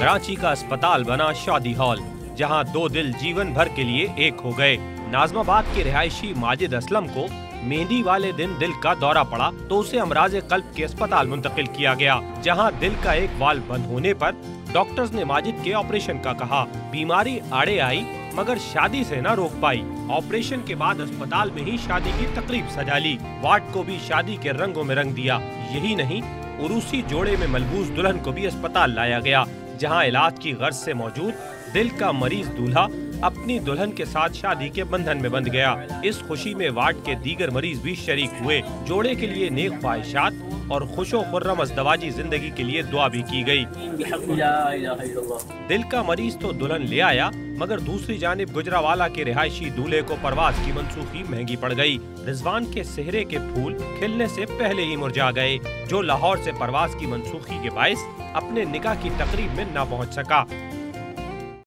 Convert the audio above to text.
कराची का अस्पताल बना शादी हॉल, जहां दो दिल जीवन भर के लिए एक हो गए। नाजमाबाद के रिहायशी माजिद असलम को मेहंदी वाले दिन दिल का दौरा पड़ा तो उसे अमराज कल्ब के अस्पताल मुंतकिल किया गया, जहां दिल का एक वाल्व बंद होने पर डॉक्टर्स ने माजिद के ऑपरेशन का कहा। बीमारी आड़े आई मगर शादी से न रोक पाई। ऑपरेशन के बाद अस्पताल में ही शादी की तकरीब सजा ली। वार्ड को भी शादी के रंगों में रंग दिया। यही नहीं, उरूसी जोड़े में मलबूस दुल्हन को भी अस्पताल लाया गया, जहां इलाज की गर्ज से मौजूद दिल का मरीज दूल्हा अपनी दुल्हन के साथ शादी के बंधन में बंध गया। इस खुशी में वार्ड के दीगर मरीज भी शरीक हुए। जोड़े के लिए नेक ख्वाहिशात और खुशो खुर्रम अज़दवाजी जिंदगी के लिए दुआ भी की गई। दिल का मरीज तो दुल्हन ले आया मगर दूसरी जानिब गुजरावाला के रिहायशी दूल्हे को परवाज की मंसूखी महंगी पड़ गई। रिजवान के सेहरे के फूल खिलने से पहले ही मुरझा गए, जो लाहौर से परवाज की मंसूखी के बाइस अपने निकाह की तकरीब में न पहुंच सका।